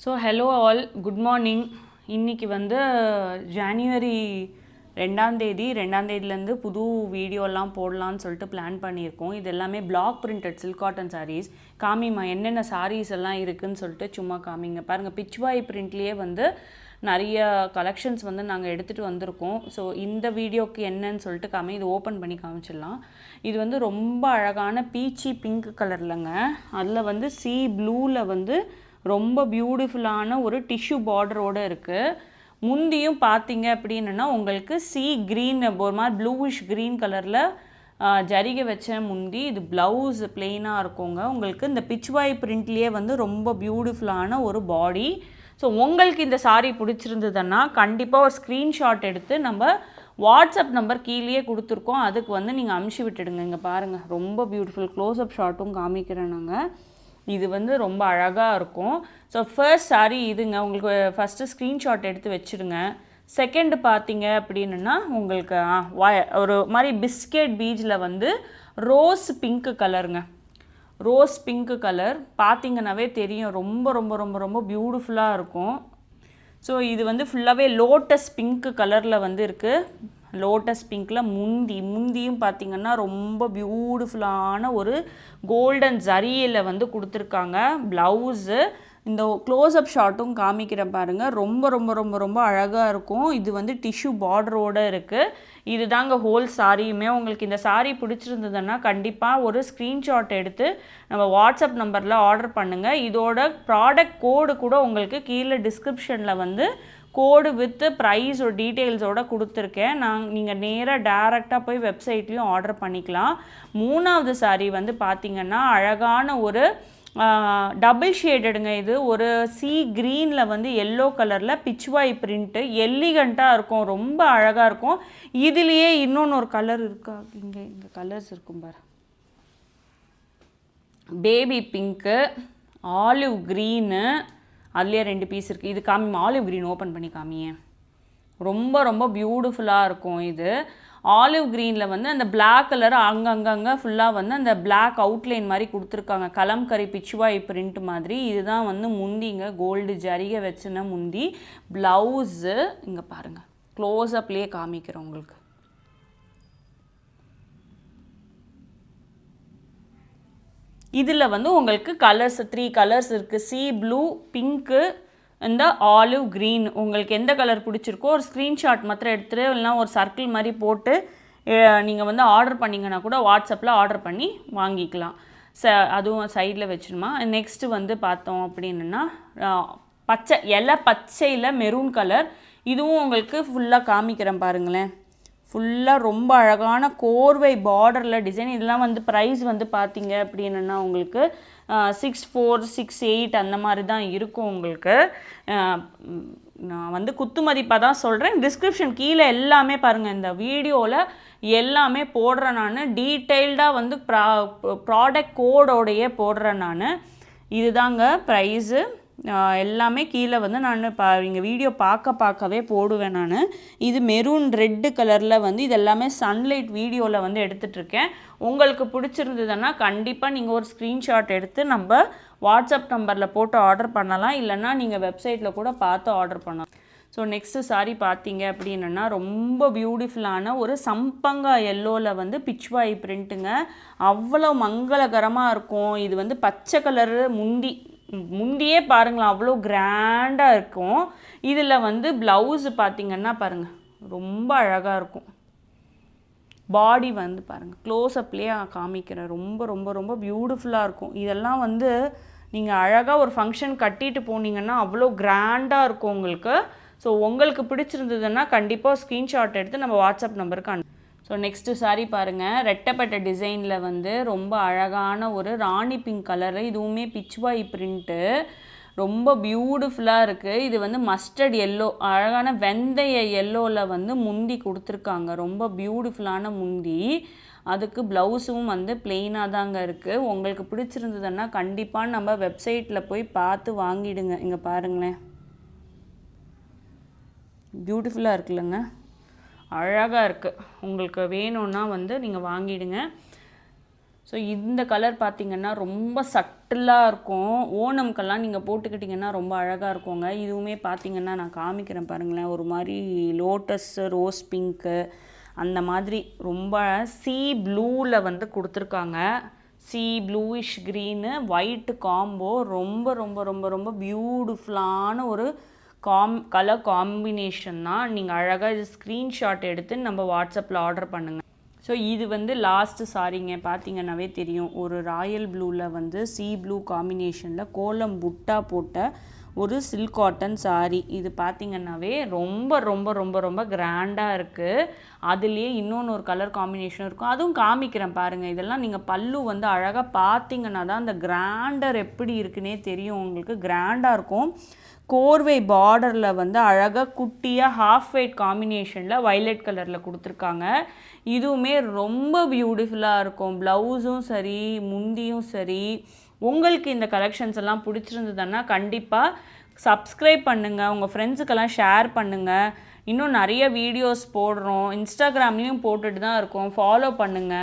So hello all, good morning. இன்றைக்கி வந்து January 2ஆம் தேதியிலேருந்து புது வீடியோலாம் போடலான்னு சொல்லிட்டு பிளான் பண்ணியிருக்கோம். இது எல்லாமே block printed silk cotton sarees. காமிமா என்னென்ன சாரீஸ் எல்லாம் இருக்குதுன்னு சொல்லிட்டு சும்மா காமிங்க. பாருங்கள், பிச்வாய் பிரிண்ட்லேயே வந்து நிறைய கலெக்ஷன்ஸ் வந்து நாங்கள் எடுத்துகிட்டு வந்திருக்கோம். ஸோ இந்த வீடியோக்கு என்னன்னு சொல்லிட்டு இது ஓப்பன் பண்ணி காமிச்சிடலாம். இது வந்து ரொம்ப அழகான பீச்சி பிங்க் கலர்லங்க. அதில் வந்து சீ ப்ளூவில் வந்து ரொம்ப பியூட்டிஃபுல்லான ஒரு டிஷ்யூ பார்டரோடு இருக்குது. முந்தியும் பார்த்தீங்க அப்படின்னா உங்களுக்கு சீ க்ரீன், ஒரு மாதிரி ப்ளூவிஷ் க்ரீன் கலரில் ஜரிகை வச்ச முந்தி. இது ப்ளவுஸ் பிளெயினாக இருக்குங்க. உங்களுக்கு இந்த பிச்வாய் பிரிண்ட்லேயே வந்து ரொம்ப பியூட்டிஃபுல்லான ஒரு பாடி. ஸோ உங்களுக்கு இந்த சாரீ பிடிச்சிருந்ததுன்னா கண்டிப்பாக ஒரு ஸ்க்ரீன்ஷாட் எடுத்து நம்ம வாட்ஸ்அப் நம்பர் கீழேயே கொடுத்துருக்கோம், அதுக்கு வந்து நீங்கள் அமுச்சு விட்டுடுங்க. இங்கே பாருங்கள், ரொம்ப பியூட்டிஃபுல் க்ளோஸ்அப் ஷாட்டும் காமிக்கிறேன் நாங்கள். இது வந்து ரொம்ப அழகாக இருக்கும். ஸோ ஃபர்ஸ்ட் சாரீ இதுங்க. உங்களுக்கு ஃபஸ்ட்டு ஸ்க்ரீன்ஷாட் எடுத்து வச்சுடுங்க. செகண்டு பார்த்தீங்க அப்படின்னா உங்களுக்கு ஒரு மாதிரி பிஸ்கெட் பீஜில் வந்து ரோஸ் பிங்க் கலருங்க. ரோஸ் பிங்க் கலர் பார்த்தீங்கன்னாவே தெரியும், ரொம்ப ரொம்ப ரொம்ப ரொம்ப பியூட்டிஃபுல்லாக இருக்கும். ஸோ இது வந்து ஃபுல்லாகவே லோட்டஸ் பிங்க் கலரில் வந்து இருக்குது. லோட்டஸ் பிங்க்கில் முந்தியும் பார்த்திங்கன்னா ரொம்ப பியூட்டிஃபுல்லான ஒரு கோல்டன் ஜரியில் வந்து கொடுத்துருக்காங்க. ப்ளவுஸு இந்த க்ளோஸ்அப் ஷாட்டும் காமிக்கிறேன் பாருங்கள். ரொம்ப ரொம்ப ரொம்ப ரொம்ப அழகாக இருக்கும். இது வந்து டிஷ்யூ பார்டரோடு இருக்குது. இது தாங்க ஹோல் சாரியுமே. உங்களுக்கு இந்த சாரீ பிடிச்சிருந்ததுன்னா கண்டிப்பாக ஒரு ஸ்க்ரீன்ஷாட் எடுத்து நம்ம வாட்ஸ்அப் நம்பரில் ஆர்டர் பண்ணுங்கள். இதோட ப்ராடக்ட் கோடு கூட உங்களுக்கு கீழே டிஸ்கிரிப்ஷனில் வந்து கோடு வித் ப்ரைஸோட டீட்டெயில்ஸோடு கொடுத்துருக்கேன். நீங்கள் நேராக டேரெக்டாக போய் வெப்சைட்லேயும் ஆர்டர் பண்ணிக்கலாம். மூணாவது சாரீ வந்து பார்த்திங்கன்னா அழகான ஒரு டபுள் ஷேடடுங்க. இது ஒரு சீ க்ரீனில் வந்து எல்லோ கலரில் பிச்வாய் பிரிண்ட்டு எலிகண்ட்டாக இருக்கும், ரொம்ப அழகாக இருக்கும். இதுலேயே இன்னொன்று ஒரு கலர் இருக்கா, இங்கே கலர்ஸ் இருக்கும் பாரு. பேபி பிங்க்கு, ஆலிவ் க்ரீனு, அதுலேயே 2 பீஸ் இருக்குது. இது காமி, ஆலிவ் க்ரீன் ஓப்பன் பண்ணி காமியே. ரொம்ப ரொம்ப பியூட்டிஃபுல்லாக இருக்கும். இது ஆலிவ் க்ரீனில் வந்து அந்த பிளாக் கலர் அங்கங்கே ஃபுல்லாக வந்து அந்த பிளாக் அவுட்லைன் மாதிரி கொடுத்துருக்காங்க. கலம்கரி பிச்வாய் பிரிண்ட் மாதிரி. இதுதான் வந்து முந்திங்க, கோல்டு ஜரிகை வச்சுன முந்தி. ப்ளவுஸு இங்கே பாருங்கள், க்ளோஸ்அப்லேயே காமிக்கிறேன் உங்களுக்கு. இதில் வந்து உங்களுக்கு கலர்ஸ் 3 கலர்ஸ் இருக்குது. சீ ப்ளூ, பிங்க்கு, இந்த ஆலிவ் க்ரீன். உங்களுக்கு எந்த கலர் பிடிச்சிருக்கோ ஒரு ஸ்க்ரீன்ஷாட் மாத்திரம் எடுத்துகிட்டு இல்லைனா ஒரு சர்க்கிள் மாதிரி போட்டு நீங்கள் வந்து ஆர்டர் பண்ணிங்கன்னா கூட வாட்ஸ்அப்பில் ஆர்டர் பண்ணி வாங்கிக்கலாம். அதுவும் சைடில் வச்சிடுமா. நெக்ஸ்ட்டு வந்து பார்த்தோம் அப்படின்னா பச்சை, இலை பச்சையில் மெரூன் கலர். இதுவும் உங்களுக்கு ஃபுல்லாக காமிக்கிறேன் பாருங்களேன். ஃபுல்லாக ரொம்ப அழகான கோர்வை பார்டரில் டிசைன். இதெல்லாம் வந்து ப்ரைஸ் வந்து பார்த்தீங்க அப்படின்னா உங்களுக்கு 64, 68 அந்த மாதிரி தான் இருக்கும் உங்களுக்கு. நான் வந்து குத்து மதிப்பாக தான் சொல்கிறேன். டிஸ்கிரிப்ஷன் கீழே எல்லாமே பாருங்கள், இந்த வீடியோவில் எல்லாமே போடுறேன் நான். டீட்டெயில்டாக வந்து ப்ராடக்ட் கோடோடையே போடுறேன் நான். இதுதாங்க ப்ரைஸு. எல்லாமே கீழே வந்து நான் இங்கே வீடியோ பார்க்கவே போடுவேன் நான். இது மெரூன் ரெட்டு கலரில் வந்து இது எல்லாமே சன்லைட் வீடியோவில் வந்து எடுத்துகிட்ருக்கேன். உங்களுக்கு பிடிச்சிருந்ததுன்னா கண்டிப்பாக நீங்கள் ஒரு ஸ்க்ரீன்ஷாட் எடுத்து நம்ம வாட்ஸ்அப் நம்பரில் போட்டு ஆர்டர் பண்ணலாம். இல்லைனா நீங்கள் வெப்சைட்டில் கூட பார்த்து ஆர்டர் பண்ணலாம். ஸோ நெக்ஸ்ட்டு சாரீ பார்த்தீங்க அப்படின்னா ரொம்ப பியூட்டிஃபுல்லான ஒரு சம்பங்கா எல்லோவில் வந்து பிச்வாய் பிரிண்ட்டுங்க. அவ்வளோ மங்களகரமாக இருக்கும். இது வந்து பச்சை கலரு முந்தியே பாருங்களேன், அவ்வளோ கிராண்டாக இருக்கும். இதில் வந்து ப்ளவுஸு பார்த்திங்கன்னா பாருங்கள், ரொம்ப அழகாக இருக்கும். பாடி வந்து பாருங்கள், க்ளோஸ்அப்லேயே காமிக்கிறேன். ரொம்ப ரொம்ப ரொம்ப பியூட்டிஃபுல்லாக இருக்கும். இதெல்லாம் வந்து நீங்கள் அழகாக ஒரு ஃபங்க்ஷன் கட்டிட்டு போனீங்கன்னா அவ்வளோ கிராண்டாக இருக்கும் உங்களுக்கு. ஸோ உங்களுக்கு பிடிச்சிருந்ததுன்னா கண்டிப்பாக ஸ்க்ரீன்ஷாட் எடுத்து நம்ம வாட்ஸ்அப் நம்பருக்கு ஸோ நெக்ஸ்ட்டு சாரீ பாருங்கள், ரெட்டப்பட்ட டிசைனில் வந்து ரொம்ப அழகான ஒரு ராணி பிங்க் கலரு. இதுவுமே பிச்வாய் பிரிண்ட்டு, ரொம்ப பியூட்டிஃபுல்லாக இருக்குது. இது வந்து மஸ்டர்ட் எல்லோ, அழகான வெந்தய எல்லோவில் வந்து முந்தி கொடுத்துருக்காங்க. ரொம்ப பியூட்டிஃபுல்லான முந்தி. அதுக்கு ப்ளவுஸும் வந்து பிளெயினாக தாங்க இருக்குது. உங்களுக்கு பிடிச்சிருந்ததுன்னா கண்டிப்பாக நம்ம வெப்சைட்டில் போய் பார்த்து வாங்கிடுங்க. இங்கே பாருங்களேன், பியூட்டிஃபுல்லாக இருக்குல்லங்க, அழகாக இருக்குது. உங்களுக்கு வேணும்னா வந்து நீங்கள் வாங்கிடுங்க. ஸோ இந்த கலர் பார்த்திங்கன்னா ரொம்ப சட்டிலாக இருக்கும். ஓணம்க்கெல்லாம் நீங்கள் போட்டுக்கிட்டிங்கன்னா ரொம்ப அழகாக இருக்குங்க. இதுவுமே பார்த்திங்கன்னா நான் காமிக்கிறேன் பாருங்களேன். ஒரு மாதிரி லோட்டஸ்ஸு, ரோஸ் பிங்க்கு அந்த மாதிரி ரொம்ப சீ ப்ளூவில் வந்து கொடுத்துருக்காங்க. சீ ப்ளூயிஷ் க்ரீனு ஒயிட்டு காம்போ ரொம்ப ரொம்ப ரொம்ப ரொம்ப பியூட்டிஃபுல்லான ஒரு கலர் காம்பினேஷன் தான். நீங்கள் அழகாக இது ஸ்க்ரீன்ஷாட் எடுத்து நம்ம வாட்ஸ்அப்பில் ஆர்டர் பண்ணுங்கள். ஸோ இது வந்து லாஸ்ட்டு சாரிங்க, பார்த்தீங்கன்னாவே தெரியும். ஒரு ராயல் ப்ளூவில் வந்து சீ ப்ளூ காம்பினேஷனில் கோலம் புட்டா போட்ட ஒரு சில்க் காட்டன் சாரீ. இது பார்த்திங்கன்னாவே ரொம்ப ரொம்ப ரொம்ப ரொம்ப கிராண்டாக இருக்குது. அதுலேயே இன்னொன்று ஒரு கலர் காம்பினேஷன் இருக்கும், அதுவும் காமிக்கிறேன் பாருங்கள். இதெல்லாம் நீங்கள் பல்லு வந்து அழகாக பார்த்திங்கன்னா தான் அந்த கிராண்டர் எப்படி இருக்குன்னே தெரியும் உங்களுக்கு. கிராண்டாக இருக்கும். கோர்வை பார்டரில் வந்து அழகாக குட்டியாக ஹாஃப் ஒயிட் காம்பினேஷனில் வைலட் கலரில் கொடுத்துருக்காங்க. இதுவுமே ரொம்ப பியூட்டிஃபுல்லாக இருக்கும். ப்ளவுஸும் சரி, முந்தியும் சரி. உங்களுக்கு இந்த கலெக்ஷன்ஸ் எல்லாம் பிடிச்சிருந்ததுன்னா கண்டிப்பாக சப்ஸ்கிரைப் பண்ணுங்கள், உங்கள் ஃப்ரெண்ட்ஸுக்கெல்லாம் ஷேர் பண்ணுங்கள். இன்னும் நிறைய வீடியோஸ் போடுறோம், இன்ஸ்டாகிராம்லேயும் போட்டுட்டு தான் இருக்கோம், ஃபாலோ பண்ணுங்கள்.